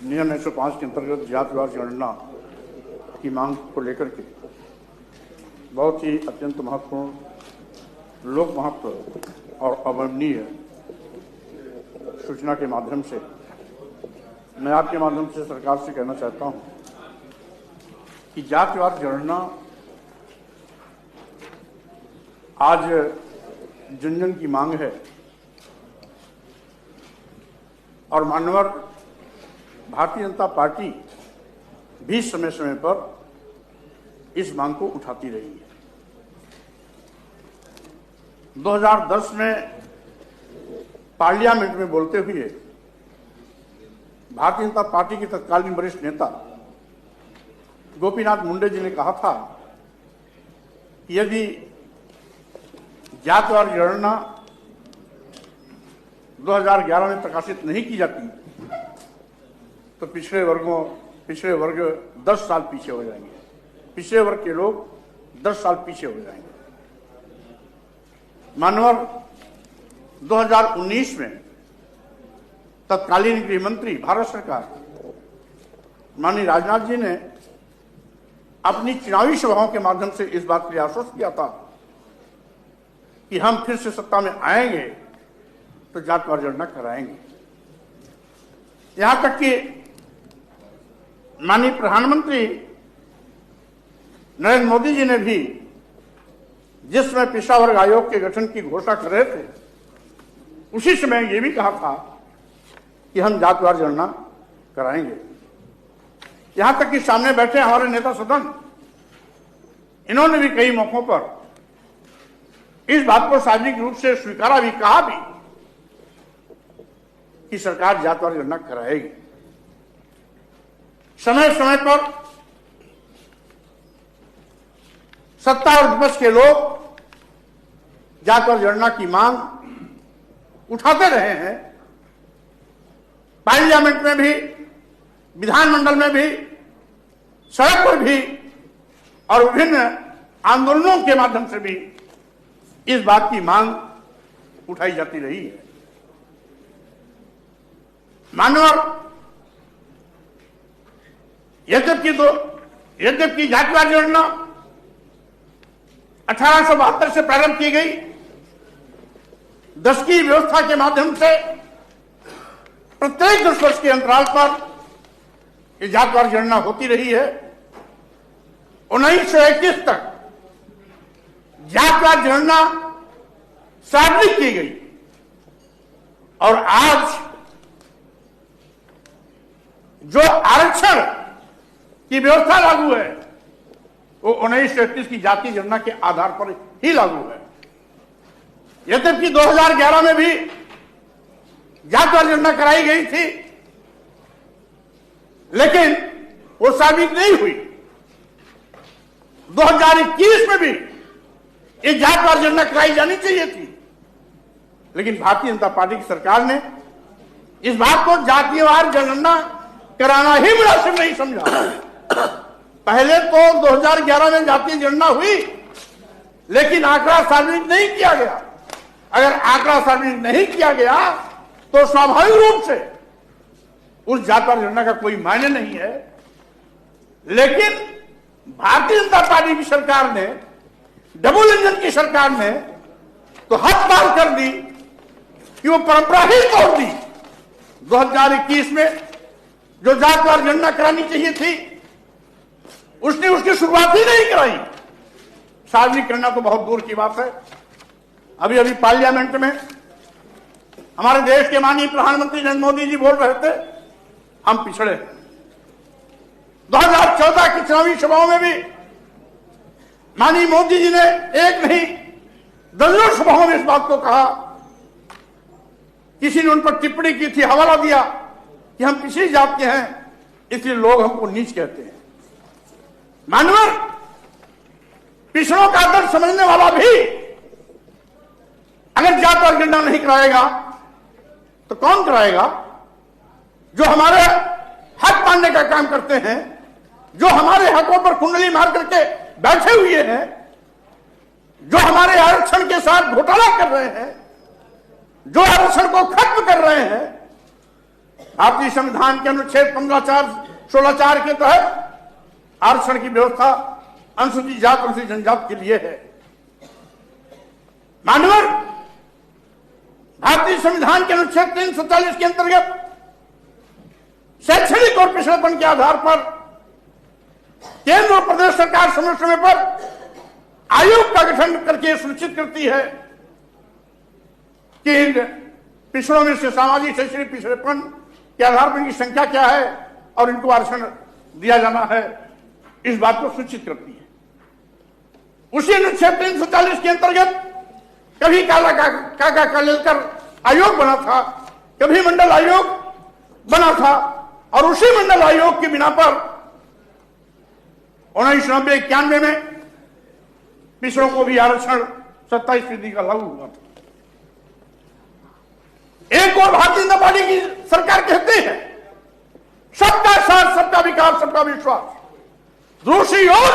नियम 105 के अंतर्गत जातिवार जनगणना की मांग को लेकर के बहुत ही अत्यंत महत्वपूर्ण, लोक महत्व और अवर्णनीय सूचना के माध्यम से मैं आपके माध्यम से सरकार से कहना चाहता हूं कि जातिवार जनगणना आज जन जन की मांग है और मान्यवर भारतीय जनता पार्टी भी समय समय पर इस मांग को उठाती रही है। 2010 में पार्लियामेंट में बोलते हुए भारतीय जनता पार्टी के तत्कालीन वरिष्ठ नेता गोपीनाथ मुंडे जी ने कहा था कि यदि जातिवार जनगणना 2011 में प्रकाशित नहीं की जाती तो पिछड़े वर्ग 10 साल पीछे हो जाएंगे, पिछड़े वर्ग के लोग 10 साल पीछे हो जाएंगे। मानवर 2019 में तत्कालीन गृह मंत्री भारत सरकार माननीय राजनाथ जी ने अपनी चुनावी सभाओं के माध्यम से इस बात के लिए आश्वस्त किया था कि हम फिर से सत्ता में आएंगे तो जातिवार जनगणना कराएंगे। यहां तक कि माननीय प्रधानमंत्री नरेंद्र मोदी जी ने भी जिस समय पिछड़ा वर्ग आयोग के गठन की घोषणा कर रहे थे उसी समय यह भी कहा था कि हम जातिवार जनगणना कराएंगे। यहां तक कि सामने बैठे हमारे नेता सदन, इन्होंने भी कई मौकों पर इस बात को सार्वजनिक रूप से स्वीकारा भी, कहा भी कि सरकार जातिवार जनगणना कराएगी। समय समय पर सत्ता और विपक्ष के लोग जातिवार जनगणना की मांग उठाते रहे हैं। पार्लियामेंट में भी, विधानमंडल में भी, सड़क पर भी और विभिन्न आंदोलनों के माध्यम से भी इस बात की मांग उठाई जाती रही है। मानवर यद्यपि जातिवार जनगणना 1872 से प्रारंभ की गई, दशकीय व्यवस्था के माध्यम से प्रत्येक 10 वर्ष के अंतराल पर जातिवार जनगणना होती रही है। 1921 तक जातिवार जनगणना सार्वजनिक की गई और आज जो आरक्षण की व्यवस्था लागू है वो 1931 की जाति जनगणना के आधार पर ही लागू है। यद्यपि 2011 में भी जातिवार जनगणना कराई गई थी लेकिन वो साबित नहीं हुई। 2021 में भी ये जातिवार जनगणना कराई जानी चाहिए थी, लेकिन भारतीय जनता पार्टी की सरकार ने इस बात को जातिवार जनगणना कराना ही मुनासिब नहीं समझा। पहले तो 2011 में जातीय जनगणना हुई लेकिन आंकड़ा सार्वजनिक नहीं किया गया। अगर आंकड़ा सार्वजनिक नहीं किया गया तो स्वाभाविक रूप से उस जातिवार जनगणना का कोई मायने नहीं है। लेकिन भारतीय जनता पार्टी की सरकार ने, डबल इंजन की सरकार ने तो हद पार कर दी कि वो परंपरा ही तोड़ दी। 2021 में जो जातिवार जनगणना करानी चाहिए थी उसने उसकी शुरुआत ही नहीं कराई। सार्वजनिक करना तो बहुत दूर की बात है। अभी पार्लियामेंट में हमारे देश के माननीय प्रधानमंत्री नरेंद्र मोदी जी बोल रहे थे हम पिछड़े हैं। 2014 की चुनावी सभाओं में भी माननीय मोदी जी ने एक नहीं दर्जनों सभाओं में इस बात को कहा। किसी ने उन पर टिप्पणी की थी, हवाला दिया कि हम पिछड़ी जात के हैं इसलिए लोग हमको नीच कहते हैं। मानवर पिछड़ों का दर्द समझने वाला भी अगर जातिवार जनगणना नहीं कराएगा तो कौन कराएगा? जो हमारे हक मानने का काम करते हैं, जो हमारे हकों पर कुंडली मार करके बैठे हुए हैं, जो हमारे आरक्षण के साथ घोटाला कर रहे हैं, जो आरक्षण को खत्म कर रहे हैं, भारतीय संविधान के अनुच्छेद 15(4), 16(4) के तहत आरक्षण की व्यवस्था अनुसूचित जाति अनुसूचित जनजाति के लिए है। मानवर भारतीय संविधान के अनुच्छेद 340 के अंतर्गत शैक्षणिक और पिछड़ेपन के आधार पर केंद्र और प्रदेश सरकार समय समय पर आयोग का गठन करके सुनिश्चित करती है कि इन पिछड़ों में से सामाजिक शैक्षणिक पिछड़ेपन के आधार पर इनकी संख्या क्या है और इनको आरक्षण दिया जाना है, इस बात को सुनिश्चित करती है। उसी अनुच्छेद 340 के अंतर्गत कभी काका कालेलकर आयोग बना था, कभी मंडल आयोग बना था, और उसी मंडल आयोग की बिना पर 1990-91 में पिछड़ों को भी आरक्षण 27% का लागू हुआ था। एक और भारतीय जनता पार्टी की सरकार कहती है सबका साथ, सबका विकास, सबका विश्वास। दूसरी ओर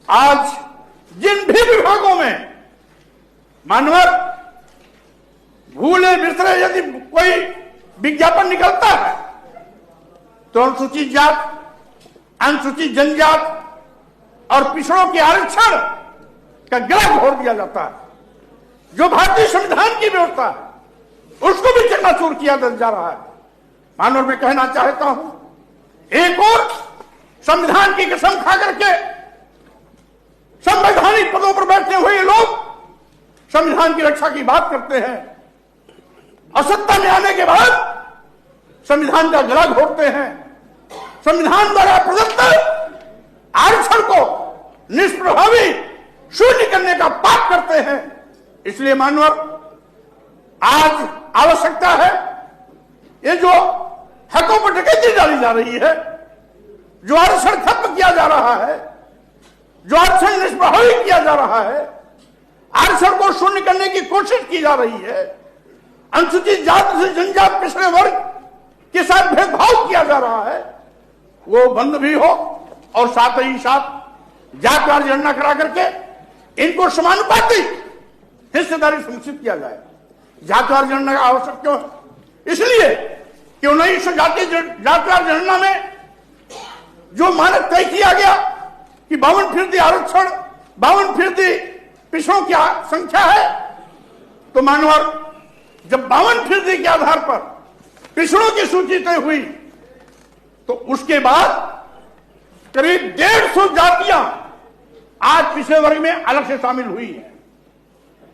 आज जिन भी विभागों में मानवर भूले बिसरे यदि कोई विज्ञापन निकलता है तो अनुसूचित जात, अनुसूचित जनजात और पिछड़ों के आरक्षण का गला घोट दिया जाता है। जो भारतीय संविधान की व्यवस्था है उसको भी चकनाचूर किया जा रहा है। मानव मैं कहना चाहता हूं, एक और संविधान की कसम खा करके संवैधानिक पदों पर बैठे हुए लोग संविधान की रक्षा की बात करते हैं और सत्ता में आने के बाद संविधान का गला घोटते हैं। संविधान द्वारा प्रदत्त आरक्षण को निष्प्रभावी शून्य करने का पाप करते हैं। इसलिए मानव आज आवश्यकता है, ये जो हकों पर डकैती डाली जा रही है, जो आरक्षण खत्म किया जा रहा है, जो आरक्षण निष्प्रभावी किया जा रहा है, आरक्षण को शून्य करने की कोशिश की जा रही है, अनुसूचित जाति से जनजाति पिछड़े वर्ग के साथ भेदभाव किया जा रहा है, वो बंद भी हो और साथ ही साथ जातिवार जनगणना करा करके इनको समानुपाती हिस्सेदारी सुनिश्चित किया जाए। जातिवार जनगणना आवश्यक क्यों? इसलिए कि 1900 जातिवार जनगणना में जो मानक तय किया गया कि 52% आरक्षण, 52% पिछड़ों की संख्या है, तो मानवर जब 52% के आधार पर पिछड़ों की सूची तय हुई तो उसके बाद करीब 150 जातियां आज पिछड़े वर्ग में अलग से शामिल हुई है।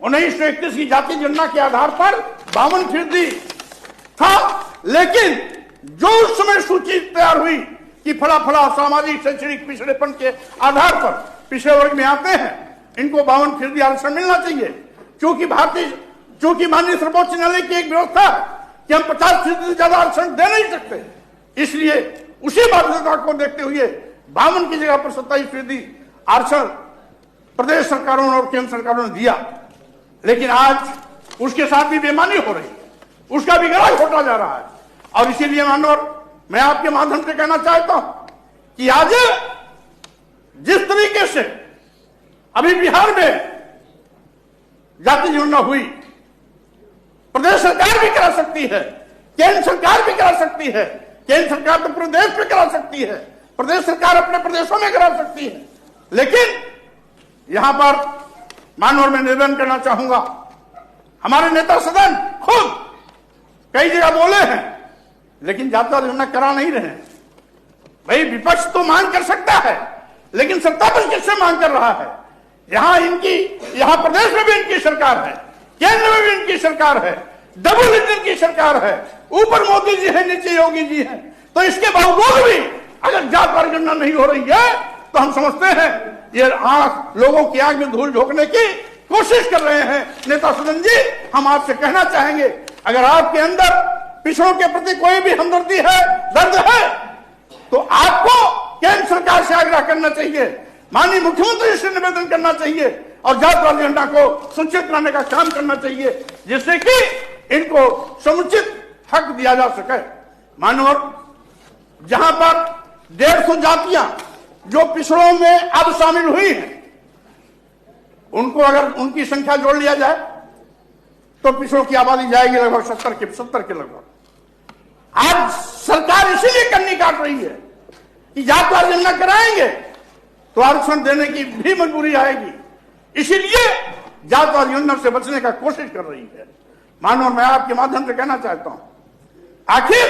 1931 की जाति जनगणना के आधार पर 52% था, लेकिन जो उस समय सूची तैयार हुई कि फला फला सामाजिक शैक्षणिक पिछड़ेपन के आधार पर पिछड़े वर्ग में आते हैं, इनको 52% आरक्षण मिलना चाहिए। क्योंकि माननीय सर्वोच्च न्यायालय की एक व्यवस्था है कि हम 50% से ज्यादा आरक्षण दे नहीं सकते, इसलिए उसी बाध्यता को देखते हुए 52 की जगह पर 27% आरक्षण प्रदेश सरकारों और केंद्र सरकारों ने दिया। लेकिन आज उसके साथ भी बेईमानी हो रही है, उसका भी गला घोटा जा रहा है। और इसीलिए मानव मैं आपके माध्यम से कहना चाहता हूं कि आज जिस तरीके से अभी बिहार में जाति जनगणना हुई, प्रदेश सरकार भी करा सकती है, केंद्र सरकार भी करा सकती है, केंद्र सरकार तो पूरे देश में करा सकती है, प्रदेश सरकार अपने प्रदेशों में करा सकती है, लेकिन यहां पर मानव मैं निवेदन करना चाहूंगा, हमारे नेता सदन खुद कई जगह बोले हैं लेकिन जातिवार जनगणना करा नहीं रहे। भाई विपक्ष तो मांग कर सकता है, लेकिन सत्ता पर किससे मांग कर रहा है? यहां प्रदेश में भी इनकी सरकार है, केंद्र में भी इनकी सरकार है, डबल इंजन की सरकार है, ऊपर मोदी जी है, नीचे योगी जी है, तो इसके बावजूद भी अगर जातिवार जनगणना नहीं हो रही है तो हम समझते हैं ये लोगों की आंख में धूल झोंकने की कोशिश कर रहे हैं। नेता सदन जी, हम आपसे कहना चाहेंगे, अगर आपके अंदर पिछड़ों के प्रति कोई भी हमदर्दी है, दर्द है, तो आपको केंद्र सरकार से आग्रह करना चाहिए, माननीय मुख्यमंत्री से निवेदन करना चाहिए और जातिवार जनगणना को सुनिश्चित कराने का काम करना चाहिए, जिससे कि इनको समुचित हक दिया जा सके। मानव जहां पर 150 जातियां जो पिछड़ों में अब शामिल हुई हैं, उनको अगर उनकी संख्या जोड़ लिया जाए तो पिछड़ों की आबादी जाएगी लगभग 70 के लगभग। आज सरकार इसीलिए कन्नी काट रही है कि जातवार जनगणना कराएंगे तो आरक्षण देने की भी मजबूरी आएगी, इसीलिए जातवार योजना से बचने का कोशिश कर रही है। मानो मैं आपके माध्यम से कहना चाहता हूं, आखिर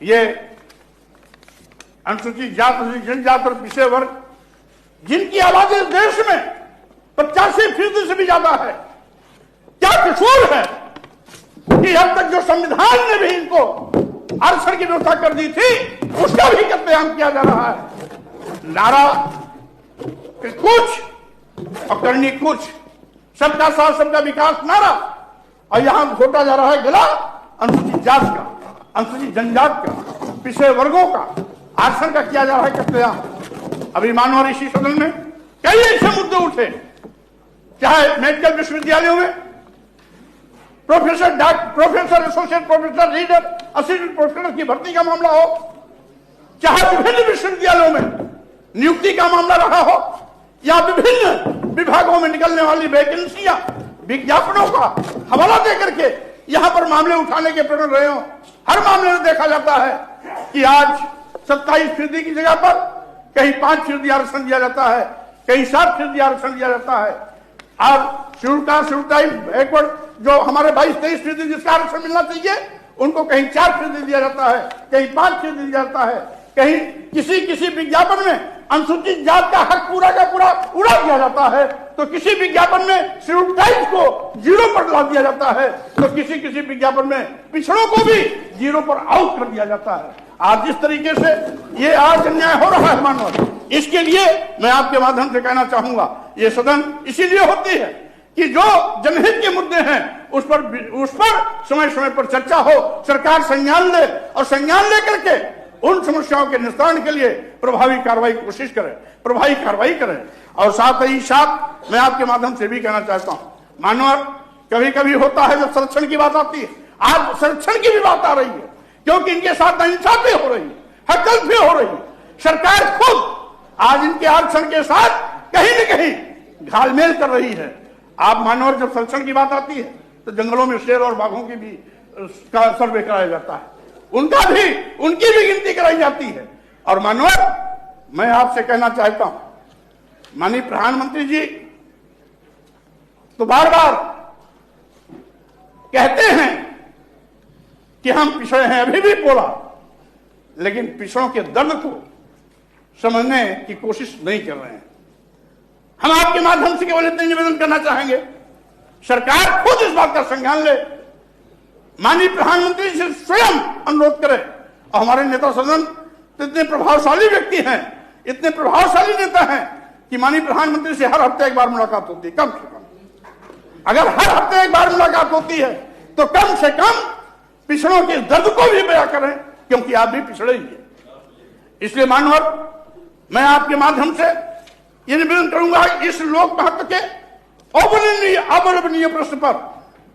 ये अनुसूचित जात, अनुसूचित जनजात और पिछड़े वर्ग जिनकी आबादी देश में 85% से भी ज्यादा है, क्या कसूर है कि अब तक जो संविधान ने भी इनको आरक्षण की व्यवस्था कर दी थी उसका भी कत्लेआम किया जा रहा है। नारा कुछ और करनी कुछ, सबका साथ सबका विकास नारा, और यहां घोटा जा रहा है गला अनुसूचित जात का, अनुसूचित जनजात का, पिछड़े वर्गों का आरक्षण का किया जा रहा है कत्लेआम। अभी मानव इसी सदन में कई ऐसे मुद्दे उठे, चाहे मेडिकल विश्वविद्यालयों में professor, associate professor, reader, assistant professor की भर्ती का मामला हो, चाहे विभिन्न विश्वविद्यालयों में नियुक्ति का मामला रहा हो, या विभिन्न विभागों में निकलने वाली वैकेंसियां, विज्ञापनों का हवाला देकर के यहां पर मामले उठाने के प्रकरण रहे हो, हर मामले में देखा जाता है कि आज 27% की जगह पर कहीं 5% आरक्षण दिया जाता है, कहीं 7% आरक्षण दिया जाता है। और schedule caste, schedule tribe, backward जो हमारे 22-23% जिसका आरक्षण मिलना चाहिए उनको कहीं 4% दिया जाता है, कहीं 5% दिया जाता है, कहीं किसी विज्ञापन में अनुसूचित जात का हक पूरा का पूरा उड़ा दिया जाता है, तो किसी विज्ञापन में शेड्यूल ट्राइब को 0 पर ला दिया जाता है, तो किसी विज्ञापन में पिछड़ों को भी 0 पर आउट कर दिया जाता है। आज जिस तरीके से ये आज अन्याय हो रहा है मानव, इसके लिए मैं आपके माध्यम से कहना चाहूंगा, ये सदन इसीलिए होती है कि जो जनहित के मुद्दे हैं उस पर समय समय पर चर्चा हो, सरकार संज्ञान ले और संज्ञान लेकर के उन समस्याओं के निस्तारण के लिए प्रभावी कार्रवाई की कोशिश करें, प्रभावी कार्रवाई करें। और साथ ही साथ मैं आपके माध्यम से भी कहना चाहता हूं, मानव कभी कभी होता है जब संरक्षण की बात आती है, आज संरक्षण की भी बात आ रही है, क्योंकि इनके साथ नाइंसाफी हो रही है, हकल भी हो रही है। सरकार खुद आज इनके आरक्षण के साथ कहीं न कहीं घालमेल कर रही है। आप मानव जब संरक्षण की बात आती है तो जंगलों में शेर और बाघों की भी का सर्वे कराया जाता है, उनकी भी गिनती कराई जाती है। और मानव मैं आपसे कहना चाहता हूं, माननीय प्रधानमंत्री जी तो बार बार कहते हैं कि हम पिछड़े हैं, अभी भी बोला, लेकिन पिछड़ों के दर्द को समझने की कोशिश नहीं कर रहे हैं। हम आपके माध्यम से केवल इतना निवेदन करना चाहेंगे, सरकार खुद इस बात का संज्ञान ले, माननीय प्रधानमंत्री से स्वयं अनुरोध करे। और हमारे नेता सदन तो इतने प्रभावशाली व्यक्ति हैं, इतने प्रभावशाली नेता हैं कि माननीय प्रधानमंत्री से हर हफ्ते एक बार मुलाकात होती है, कम से कम। अगर हर हफ्ते एक बार मुलाकात होती है तो कम से कम पिछड़ों के दर्द को भी बयां करें, क्योंकि आप भी पिछड़े ही हैं। इसलिए मानव मैं आपके माध्यम से ये निवेदन करूंगा, इस लोक महत्व के अवर्णनीय प्रश्न पर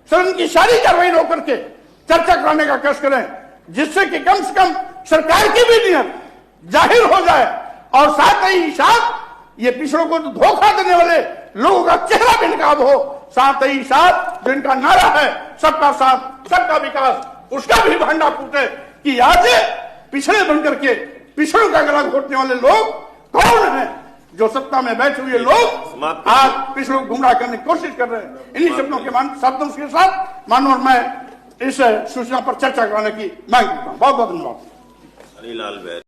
सदन की सारी कार्रवाई रोक करके चर्चा कराने का कष्ट करें, जिससे कि कम से कम सरकार की भी नियत जाहिर हो जाए और साथ ही साथ ये पिछड़ों को धोखा देने वाले लोगों का चेहरा भी नकाब हो। साथ ही साथ जो इनका नारा है सबका साथ सबका विकास, उसका भी भंडा फूटे कि आज पिछड़े बनकर के पिछड़ों का गला घोटने वाले लोग कौन हैं, जो सत्ता में बैठे हुए लोग आज पिछड़ों को गुमराह करने की कोशिश कर रहे हैं। इन्हीं शब्दों के साथ मानो मैं इस सूचना पर चर्चा कराने की मांग करता हूं। बहुत बहुत धन्यवाद।